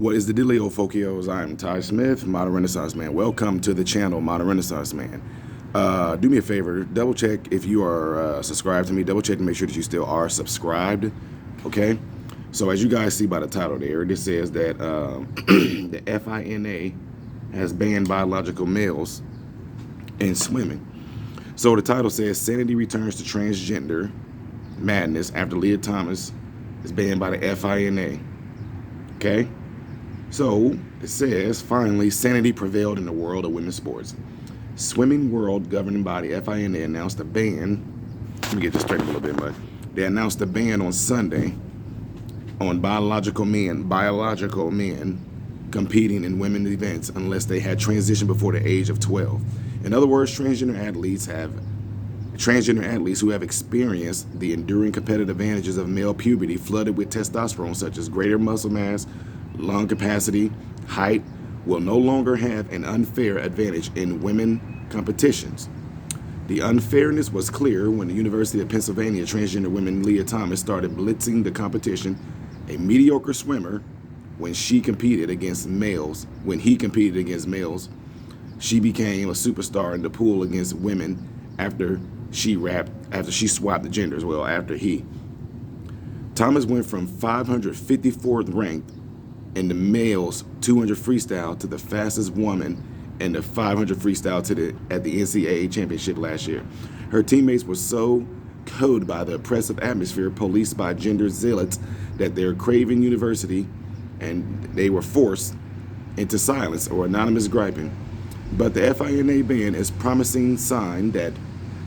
What is the dealio, folkios? I'm Ty Smith, Modern Renaissance Man. Welcome to the channel, Modern Renaissance Man. Do me a favor, double check if you are subscribed to me. Double check to make sure that you still are subscribed. Okay. So as you guys see by the title there, it says that the FINA has banned biological males in swimming. So the title says sanity returns to transgender madness after Lia Thomas is banned by the FINA. Okay. So it says, finally, sanity prevailed in the world of women's sports. Swimming World Governing Body, FINA, announced a ban. Let me get this straight a little bit, but they announced a ban on Sunday on biological men competing in women's events unless they had transitioned before the age of 12. In other words, transgender athletes who have experienced the enduring competitive advantages of male puberty flooded with testosterone, such as greater muscle mass, lung capacity, height, will no longer have an unfair advantage in women competitions. The unfairness was clear when the University of Pennsylvania transgender woman Lia Thomas started blitzing the competition. A mediocre swimmer, when he competed against males, she became a superstar in the pool against women after she swapped the genders. Well, after he. Thomas went from 554th ranked in the males 200 freestyle to the fastest woman in the 500 freestyle at the NCAA championship last year. Her teammates were so cowed by the oppressive atmosphere policed by gender zealots that their Craven University, and they were forced into silence or anonymous griping. But the FINA ban is a promising sign that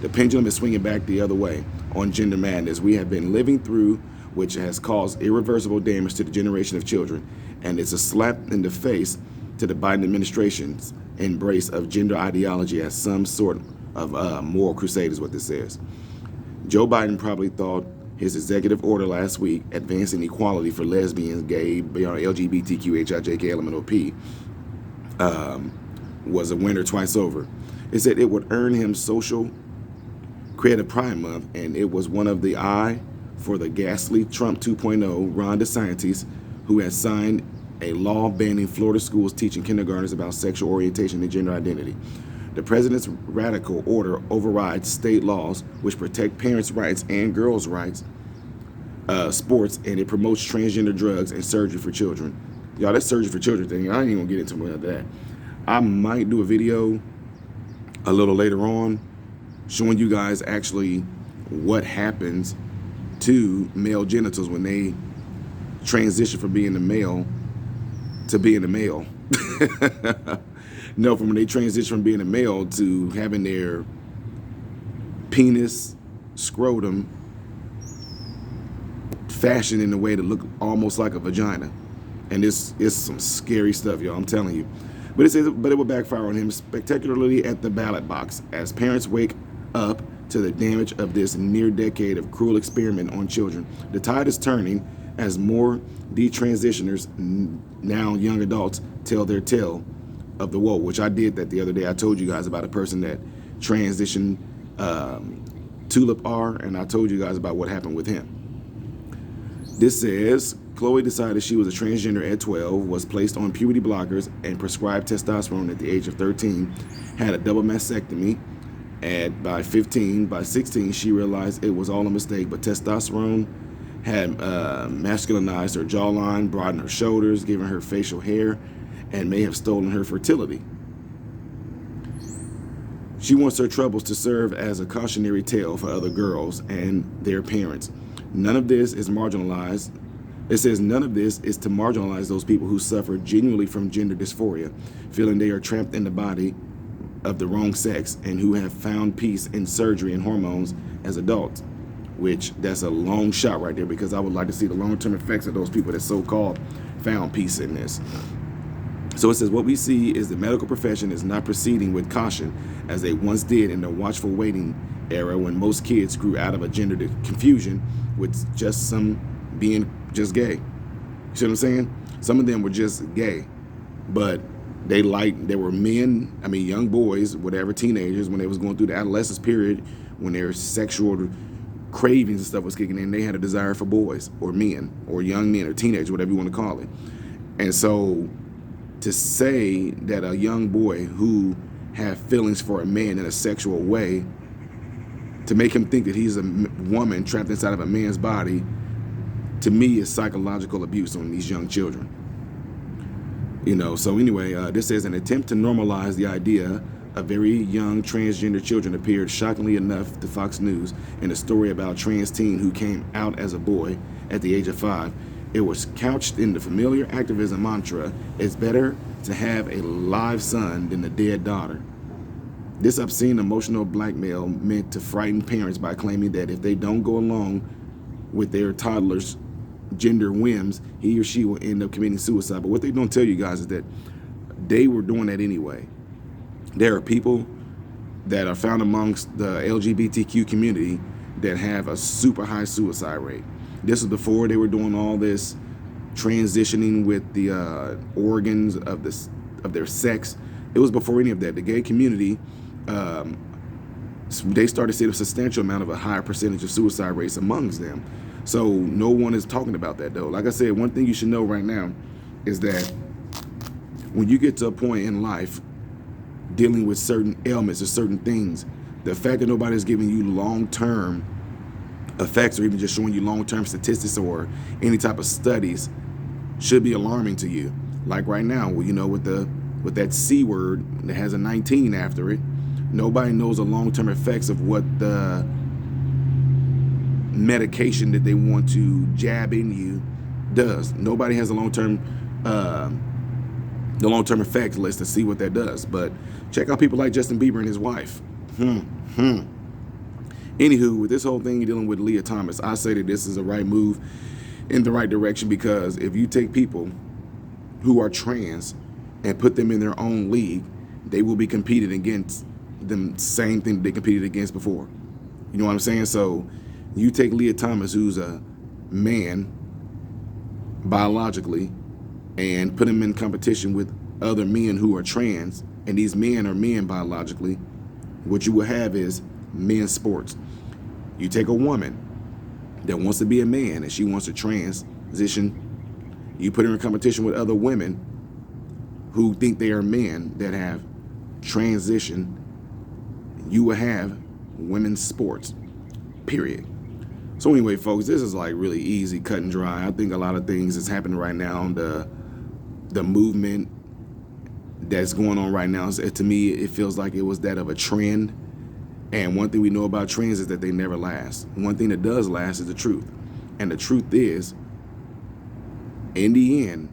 the pendulum is swinging back the other way on gender madness we have been living through, which has caused irreversible damage to the generation of children. And it's a slap in the face to the Biden administration's embrace of gender ideology as some sort of moral crusade is what this says. Joe Biden probably thought his executive order last week advancing equality for lesbians, gay, LGBTQ, HIJK, LMNOP, was a winner twice over. It said it would earn him social Creative Pride Month, and it was one of the eye for the ghastly Trump 2.0 Ron DeSantis, who has signed a law banning Florida schools teaching kindergartners about sexual orientation and gender identity. The president's radical order overrides state laws which protect parents' rights and girls' rights, sports, and it promotes transgender drugs and surgery for children. Y'all, that surgery for children thing, I ain't gonna get into more of that. I might do a video a little later on showing you guys actually what happens to male genitals when they transition from being a male to being a male. No, from when they transition from being a male to having their penis, scrotum fashioned in a way to look almost like a vagina. And it's some scary stuff, y'all, I'm telling you. But it will backfire on him spectacularly at the ballot box as parents wake up to the damage of this near decade of cruel experiment on children. The tide is turning as more detransitioners, now young adults, tell their tale of the woe, which I did that the other day. I told you guys about a person that transitioned Tulip R, and I told you guys about what happened with him. This says, Chloe decided she was a transgender at 12, was placed on puberty blockers and prescribed testosterone at the age of 13, had a double mastectomy, and by 16, she realized it was all a mistake, but testosterone had masculinized her jawline, broadened her shoulders, given her facial hair, and may have stolen her fertility. She wants her troubles to serve as a cautionary tale for other girls and their parents. None of this is marginalized. It says none of this is to marginalize those people who suffer genuinely from gender dysphoria, feeling they are trapped in the body of the wrong sex, and who have found peace in surgery and hormones as adults, which that's a long shot right there, because I would like to see the long-term effects of those people that so-called found peace in this. So it says what we see is the medical profession is not proceeding with caution as they once did in the watchful waiting era when most kids grew out of a gender confusion with just some being just gay. You see what I'm saying? Some of them were just gay, but they were men, young boys, whatever, teenagers, when they was going through the adolescence period, when their sexual cravings and stuff was kicking in, they had a desire for boys or men or young men or teenagers, whatever you want to call it. And so to say that a young boy who have feelings for a man in a sexual way, to make him think that he's a woman trapped inside of a man's body, to me is psychological abuse on these young children. So anyway, this says an attempt to normalize the idea of very young transgender children appeared shockingly enough to Fox News in a story about a trans teen who came out as a boy at the age of 5. It was couched in the familiar activism mantra, it's better to have a live son than a dead daughter. This obscene emotional blackmail meant to frighten parents by claiming that if they don't go along with their toddler's gender whims, he or she will end up committing suicide. But what they don't tell you guys is that they were doing that anyway. There are people that are found amongst the LGBTQ community that have a super high suicide rate. This was before they were doing all this transitioning with the organs of their sex. It was before any of that. The gay community, they started seeing a substantial amount of a higher percentage of suicide rates amongst them. So no one is talking about that though. Like I said, one thing you should know right now is that when you get to a point in life dealing with certain ailments or certain things, the fact that nobody's giving you long-term effects or even just showing you long-term statistics or any type of studies should be alarming to you. Like right now, with that C word that has a 19 after it, nobody knows the long-term effects of what the medication that they want to jab in you does. Nobody has a long-term effects list to see what that does. But check out people like Justin Bieber and his wife. Anywho, with this whole thing dealing with Lia Thomas, I say that this is a right move in the right direction, because if you take people who are trans and put them in their own league, they will be competing against the same thing they competed against before. You know what I'm saying? So you take Lia Thomas, who's a man biologically, and put him in competition with other men who are trans, and these men are men biologically, what you will have is men's sports. You take a woman that wants to be a man and she wants to transition, you put her in competition with other women who think they are men that have transitioned, you will have women's sports, period. So anyway, folks, this is like really easy, cut and dry. I think a lot of things that's happening right now, the movement that's going on right now, to me, it feels like it was that of a trend. And one thing we know about trends is that they never last. One thing that does last is the truth. And the truth is, in the end,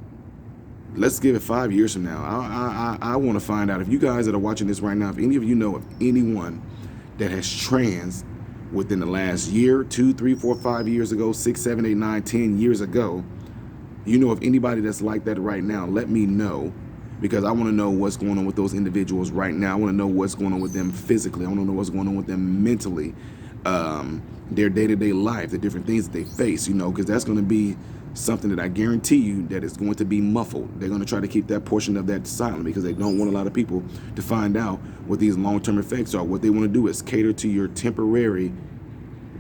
let's give it 5 years from now. I want to find out, if you guys that are watching this right now, if any of you know of anyone that has trans within the last year, 2, 3, 4, 5 years ago, 6, 7, 8, 9, 10 years ago, you know of anybody that's like that right now, let me know. Because I want to know what's going on with those individuals right now. I want to know what's going on with them physically. I want to know what's going on with them mentally, their day-to-day life, the different things that they face, because that's going to be something that I guarantee you that is going to be muffled. They're going to try to keep that portion of that silent because they don't want a lot of people to find out what these long-term effects are. What they want to do is cater to your temporary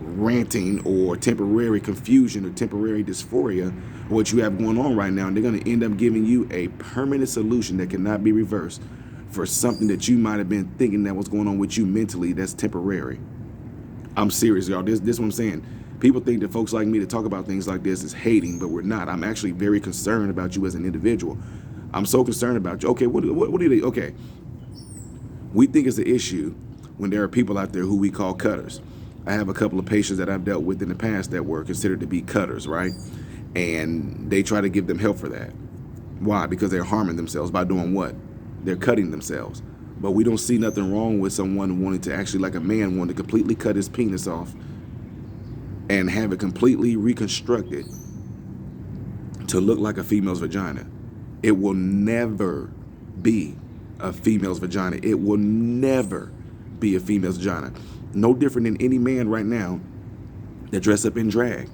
ranting or temporary confusion or temporary dysphoria, what you have going on right now, and they're going to end up giving you a permanent solution that cannot be reversed for something that you might have been thinking that was going on with you mentally that's temporary. I'm serious, y'all. This is what I'm saying. People think that folks like me that talk about things like this is hating, but we're not. I'm actually very concerned about you as an individual. I'm so concerned about you. Okay, what do they? Okay, we think it's an issue when there are people out there who we call cutters. I have a couple of patients that I've dealt with in the past that were considered to be cutters, right? And they try to give them help for that. Why? Because they're harming themselves by doing what? They're cutting themselves. But we don't see nothing wrong with someone wanting to actually, like a man, wanting to completely cut his penis off and have it completely reconstructed to look like a female's vagina. It will never be a female's vagina. It will never be a female's vagina. No different than any man right now that dress up in drag.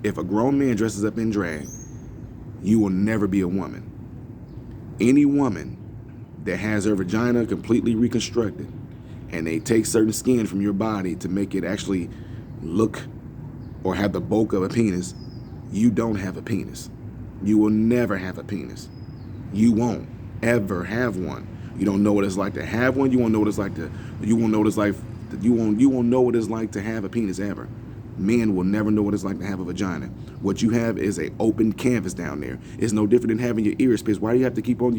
If a grown man dresses up in drag, you will never be a woman. Any woman that has her vagina completely reconstructed and they take certain skin from your body to make it actually look or have the bulk of a penis, you don't have a penis. You will never have a penis. You won't ever have one. You don't know what it's like to have one. You won't know what it's like to. You won't know what it's like. You won't know what it's like to have a penis ever. Men will never know what it's like to have a vagina. What you have is a open canvas down there. It's no different than having your ears pierced. Why do you have to keep on?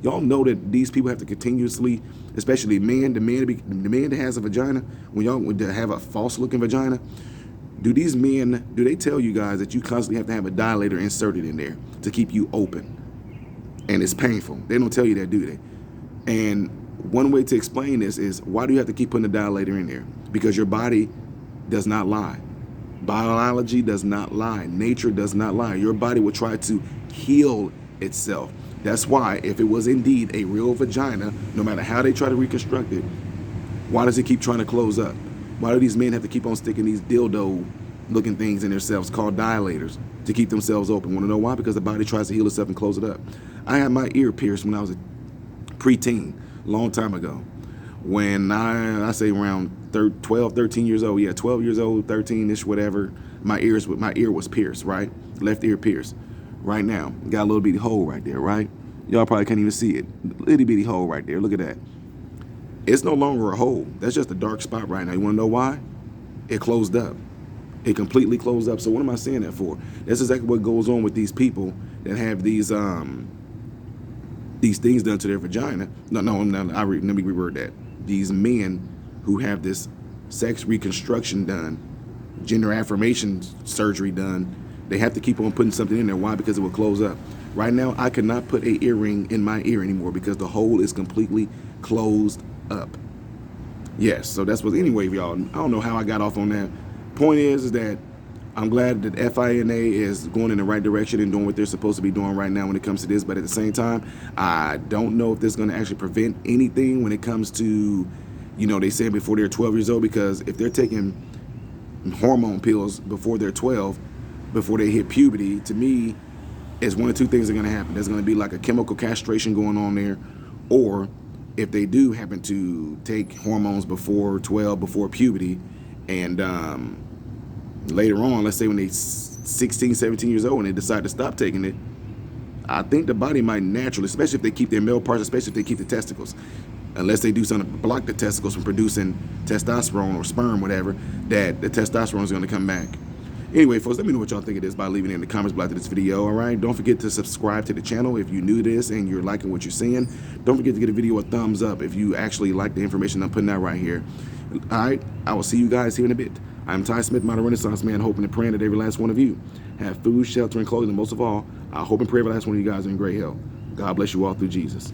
Y'all know that these people have to continuously, especially the man that has a vagina, when y'all would have a false looking vagina. Do they tell you guys that you constantly have to have a dilator inserted in there to keep you open? And it's painful. They don't tell you that, do they? And one way to explain this is, why do you have to keep putting a dilator in there? Because your body does not lie. Biology does not lie. Nature does not lie. Your body will try to heal itself. That's why, if it was indeed a real vagina, no matter how they try to reconstruct it, why does it keep trying to close up? Why do these men have to keep on sticking these dildo-looking things in themselves called dilators to keep themselves open? Want to know why? Because the body tries to heal itself and close it up. I had my ear pierced when I was a preteen, a long time ago. When I say around 12, 13 years old, 12 years old, 13-ish, whatever, my ear was pierced, right? Left ear pierced. Right now, got a little bitty hole right there, right? Y'all probably can't even see it. Little bitty hole right there, look at that. It's no longer a hole. That's just a dark spot right now. You wanna know why? It closed up. It completely closed up. So what am I saying that for? That's exactly what goes on with these people that have these things done to their vagina. Let me reword that. These men who have this sex reconstruction done, gender affirmation surgery done, they have to keep on putting something in there. Why? Because it will close up. Right now, I cannot put an earring in my ear anymore because the hole is completely closed up. Yes, so that's what, anyway, y'all, I don't know how I got off on that. Point is that I'm glad that FINA is going in the right direction and doing what they're supposed to be doing right now when it comes to this. But at the same time, I don't know if this is going to actually prevent anything when it comes to, they said before they're 12 years old, because if they're taking hormone pills before they're 12, before they hit puberty, to me, it's one of two things that are going to happen. There's going to be like a chemical castration going on there, or if they do happen to take hormones before 12, before puberty, and later on, let's say when they're 16, 17 years old and they decide to stop taking it, I think the body might naturally, especially if they keep their male parts, especially if they keep the testicles, unless they do something to block the testicles from producing testosterone or sperm, whatever, that the testosterone is going to come back. Anyway, folks, let me know what y'all think of this by leaving it in the comments below after this video, all right? Don't forget to subscribe to the channel if you're new to this and you're liking what you're seeing. Don't forget to give the video a thumbs up if you actually like the information I'm putting out right here. All right, I will see you guys here in a bit. I'm Ty Smith, modern Renaissance man, hoping and praying that every last one of you have food, shelter, and clothing, and most of all, I hope and pray every last one of you guys are in great health. God bless you all through Jesus.